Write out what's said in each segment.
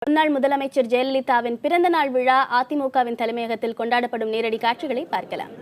முன்னாள் முதலமைச்சர் ஜெயலலிதாவின் பிறந்த நாள் விழா அதிமுகவின் தலைமையகத்தில் கொண்டாடப்படும் நேரடி காட்சிகளை பார்க்கலாம்.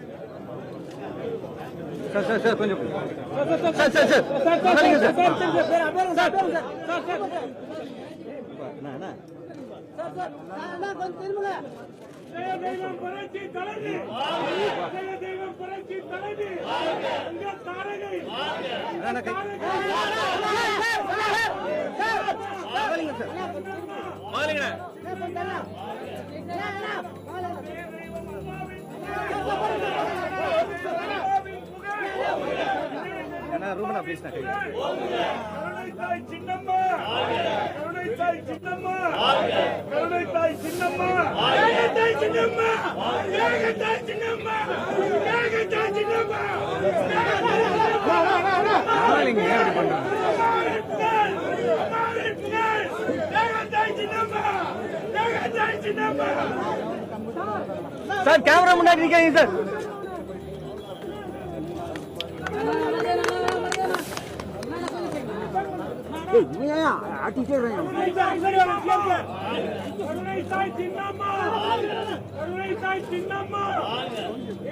சார் கேமரா முன்னாடி நிக்காதீங்க சார்.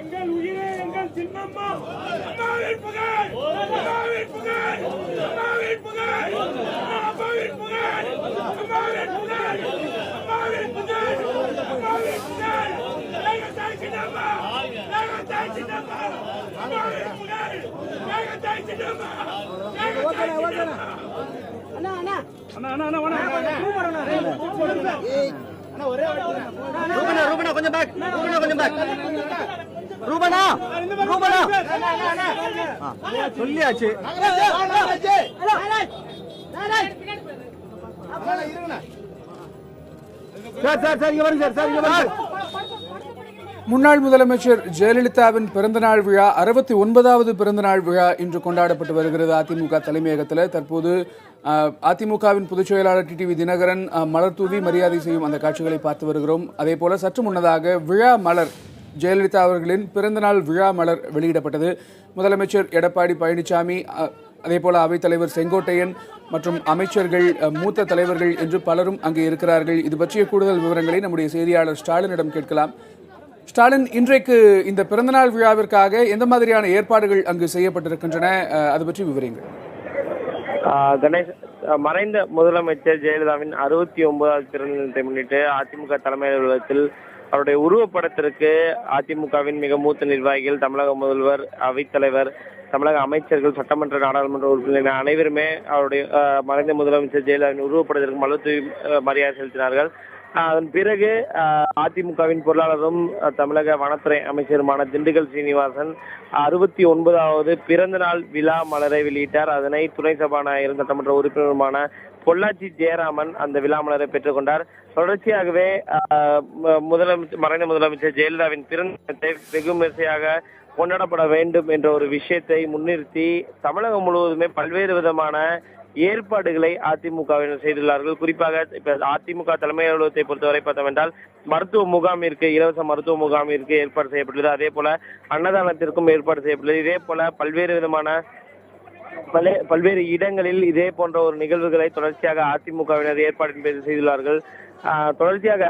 எங்கள் உயிரே எங்கள் சின்னம்மா அம்மாவின் புகழ் அம்மாவின் புகழ் அம்மாவின் புகழ் அம்மாவின் புகழ் அம்மாவின் புகழ் அம்மாவின் புகழ் அம்மாவின் புகழ் எங்கள் தாய் சின்னம்மா எங்கள் தாய் சின்னம்மா அம்மாவின் புகழ் எங்கள் தாய் சின்னம்மா எங்கள் தாய் சின்னம்மா. அண்ணா அண்ணா அண்ணா அண்ணா அண்ணா ரூபனா கொஞ்சம் பேக். ரூபனா கொஞ்சம் பேக். ரூபனா ரூபனா சொல்லியாச்சு. சார் சார் சார் இங்க வருங்க சார். சார் இங்க வருங்க. முன்னாள் முதலமைச்சர் ஜெயலலிதாவின் பிறந்தநாள் விழா 69வது பிறந்தநாள் விழா இன்று கொண்டாடப்பட்டு வருகிறது அதிமுக தலைமையகத்தில். தற்போது அதிமுகவின் பொதுச் செயலாளர் டிடிவி தினகரன் மலர் தூவி மரியாதை செய்யும் அந்த காட்சிகளை பார்த்து வருகிறோம். அதே போல சற்று முன்னதாக விழா மலர் ஜெயலலிதா அவர்களின் பிறந்தநாள் விழா மலர் வெளியிடப்பட்டது. முதலமைச்சர் எடப்பாடி பழனிசாமி, அதே போல அவைத்தலைவர் செங்கோட்டையன் மற்றும் அமைச்சர்கள், மூத்த தலைவர்கள் என்று பலரும் அங்கே இருக்கிறார்கள். இது பற்றிய கூடுதல் விவரங்களை நம்முடைய செய்தியாளர் ஸ்டாலினிடம் கேட்கலாம். ஸ்டாலின், இன்றைக்கு இந்த பிறந்தநாள் விழாவிற்காக எந்த மாதிரியான ஏற்பாடுகள் அங்கு செய்யப்பட்டிருக்கின்றன, அது பற்றி விவரங்கள். கணேஷ், மறைந்த முதலமைச்சர் ஜெயலலிதாவின் 69வது பிறந்த தினத்தை முன்னிட்டு அதிமுக தலைமை அலுவலகத்தில் அவருடைய உருவப்படத்திற்கு அதிமுகவின் மிக மூத்த நிர்வாகிகள், தமிழக முதல்வர், அவைத்தலைவர், தமிழக அமைச்சர்கள், சட்டமன்ற நாடாளுமன்ற உறுப்பினர்கள் அனைவருமே அவருடைய மறைந்த முதலமைச்சர் ஜெயலலிதாவின் உருவப்படத்திற்கு மலர் தூவி மரியாதை செலுத்தினார்கள். அதன் பிறகு அதிமுகவின் பொருளாளரும் தமிழக வனத்துறை அமைச்சருமான திண்டுக்கல் சீனிவாசன் 69வது பிறந்த நாள் விழா மலரை வெளியிட்டார். அதனை துணை சபாநாயகரும் சட்டமன்ற உறுப்பினருமான பொள்ளாச்சி ஜெயராமன் அந்த விழா மலரை பெற்றுக்கொண்டார். தொடர்ச்சியாகவே மறைந்த முதலமைச்சர் ஜெயலலிதாவின் பிறந்த தினத்தை வெகு விமர்சையாக கொண்டாடப்பட வேண்டும் என்ற ஒரு விஷயத்தை முன்னிறுத்தி தமிழகம் முழுவதுமே பல்வேறு விதமான ஏற்பாடுகளை அதிமுகவினர் செய்துள்ளார்கள். குறிப்பாக இப்ப அதிமுக தலைமை அலுவலகத்தை பொறுத்தவரை பார்த்தோம் என்றால் மருத்துவ முகாமிற்கு, இலவச மருத்துவ முகாமிற்கு ஏற்பாடு செய்யப்பட்டுள்ளது. அதே போல அன்னதானத்திற்கும் ஏற்பாடு செய்யப்பட்டுள்ளது. இதே போல பல்வேறு இடங்களில் இதே போன்ற ஒரு நிகழ்வுகளை தொடர்ச்சியாக அதிமுகவினர் ஏற்பாடு செய்துள்ளார்கள். தொடர்ச்சியாக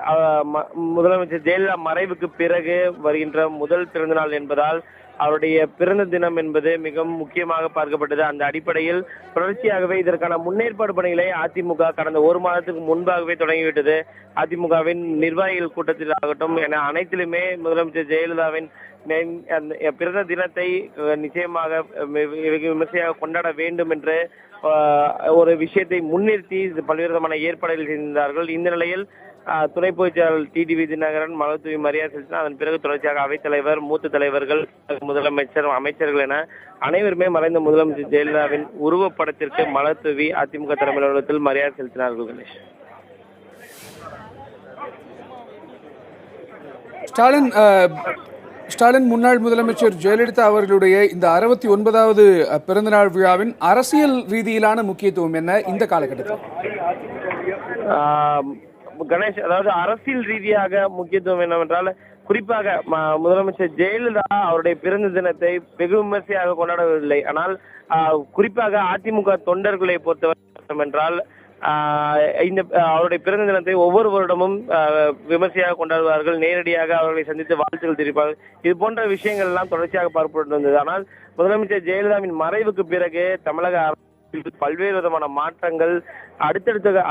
முதலமைச்சர் ஜெயலலிதா மறைவுக்கு பிறகு வருகின்ற முதல் பிறந்த நாள் என்பதால் அவருடைய பிறந்த தினம் என்பது மிகவும் முக்கியமாக பார்க்கப்பட்டது. அந்த அடிப்படையில் தொடர்ச்சியாகவே இதற்கான முன்னேற்பாடு பணிகளை அதிமுக கடந்த ஒரு மாதத்துக்கு முன்பாகவே தொடங்கிவிட்டது. அதிமுகவின் நிர்வாகிகள் கூட்டத்தில் ஆகட்டும் என அனைத்திலுமே முதலமைச்சர் ஜெயலலிதாவின் பிறந்த தினத்தை நிச்சயமாக விமர்சையாக கொண்டாட வேண்டும் என்று ஒரு விஷயத்தை முன்னிறுத்தி பல்வேறு விதமான ஏற்பாடுகள் செய்திருந்தார்கள். இந்த நிலையில் துணை பொதுச் செயலாளர் டிடிவி தினகரன் மலர் தூவி மரியாதை செலுத்தினார். அதன் பிறகு தொடர்ச்சியாக அவைத்தலைவர், மூத்த தலைவர்கள், முதலமைச்சர், அமைச்சர்கள் என அனைவருமே மறைந்த முதலமைச்சர் ஜெயலலிதாவின் உருவப்படத்திற்கு மலர் தூவி அதிமுக தலைமை அலுவலகத்தில் மரியாதை செலுத்தினார்கள். கணேஷ், ஸ்டாலின், முன்னாள் முதலமைச்சர் ஜெயலலிதா அவர்களுடைய இந்த 69வது பிறந்தநாள் விழாவின் அரசியல் ரீதியிலான முக்கியத்துவம் என்ன இந்த காலகட்டத்தில்? கணேஷ், அதாவது அரசியல் ரீதியாக முக்கியத்துவம் என்னவென்றால், குறிப்பாக முதலமைச்சர் ஜெயலலிதா அவருடைய பிறந்த தினத்தை வெகு விமர்சையாக கொண்டாடவில்லை. ஆனால் குறிப்பாக அதிமுக தொண்டர்களை பொறுத்தவரை என்றால் இந்த அவருடைய பிறந்த தினத்தை ஒவ்வொரு வருடமும் விமர்சையாக கொண்டாடுவார்கள். நேரடியாக அவர்களை சந்தித்து வாழ்த்துக்கள் தெரிவிப்பார்கள். இது போன்ற விஷயங்கள் எல்லாம் தொடர்ச்சியாக பார்க்கப்பட்டு வந்தது. ஆனால் முதலமைச்சர் ஜெயலலிதாவின் மறைவுக்கு பிறகு தமிழக அரசில் பல்வேறு விதமான மாற்றங்கள், அடுத்தடுத்த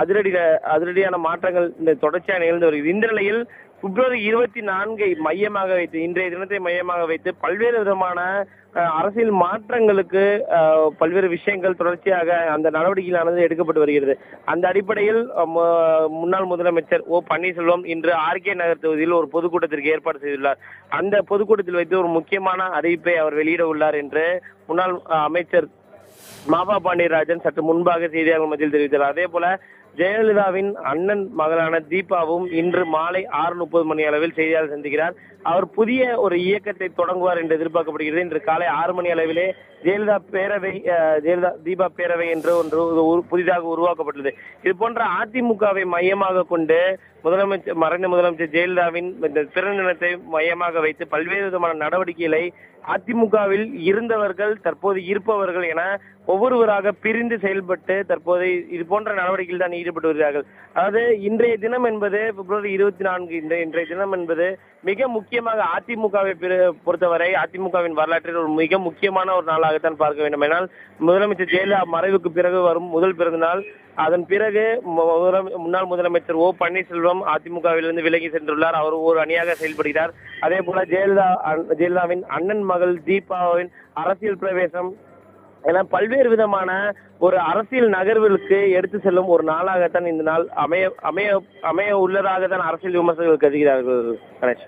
அதிரடியான மாற்றங்கள் இந்த தொடர்ச்சியாக நிகழ்ந்து வருகிறது. இந்த நிலையில் பிப்ரவரி 24 மையமாக வைத்து, இன்றைய தினத்தை மையமாக வைத்து பல்வேறு விதமான அரசியல் மாற்றங்களுக்கு பல்வேறு விஷயங்கள் தொடர்ச்சியாக அந்த நடவடிக்கைகளானது எடுக்கப்பட்டு வருகிறது. அந்த அடிப்படையில் முன்னாள் முதலமைச்சர் ஓ பன்னீர்செல்வம் இன்று ஆர்கே நகர் தொகுதியில் ஒரு பொதுக்கூட்டத்திற்கு ஏற்பாடு செய்துள்ளார். அந்த பொதுக்கூட்டத்தில் வைத்து ஒரு முக்கியமான அறிவிப்பை அவர் வெளியிட உள்ளார் என்று முன்னாள் அமைச்சர் மாபா பாண்டியராஜன் சற்று முன்பாக செய்தியாளர்கள் மத்தியில் தெரிவித்தார். அதே போல ஜெயலலிதாவின் அண்ணன் மகளான தீபாவும் இன்று மாலை 6:30 மணி அளவில் செய்தியாளர் சந்திக்கிறார். அவர் புதிய ஒரு இயக்கத்தை தொடங்குவார் என்று எதிர்பார்க்கப்படுகிறது. இன்று காலை 6 மணி அளவிலே ஜெயலலிதா தீபா பேரவை என்று ஒன்று புதிதாக உருவாக்கப்பட்டது. இது போன்ற அதிமுகவை மையமாக கொண்டு மறைந்த முதலமைச்சர் ஜெயலலிதாவின் இந்த பிறந்த தினத்தை மையமாக வைத்து பல்வேறு விதமான நடவடிக்கைகளை அதிமுகவில் இருந்தவர்கள், தற்போது இருப்பவர்கள் என ஒவ்வொருவராக பிரிந்து செயல்பட்டு தற்போது இது போன்ற நடவடிக்கையில் தான் ஈடுபட்டு வருகிறார்கள். அதாவது இன்றைய தினம் என்பது பிப்ரவரி 24 இன்றைய தினம் என்பது மிக முக்கியமாக அதிமுகவை பொறுத்தவரை அதிமுகவின் வரலாற்றில் ஒரு மிக முக்கியமான ஒரு நாளாகத்தான் பார்க்க வேண்டும். ஏனால் முதலமைச்சர் ஜெயலலிதா மறைவுக்கு பிறகு வரும் முதல் பிறந்த நாள். அதன் பிறகு முன்னாள் முதலமைச்சர் ஓ பன்னீர்செல்வம் அதிமுகவிலிருந்து விலகி சென்றுள்ளார். அவர் ஒரு அணியாக செயல்படுகிறார். அதே போல ஜெயலலிதாவின் அண்ணன் மகள் தீபாவின் அரசியல் பிரவேசம் என பல்வேறு விதமான ஒரு அரசியல் நகர்வுகளுக்கு எடுத்து செல்லும் ஒரு நாளாகத்தான் இந்த நாள் அமைய உள்ளதாக தான் அரசியல் விமர்சகர்கள் கருதுகிறார்கள். கணேஷ்.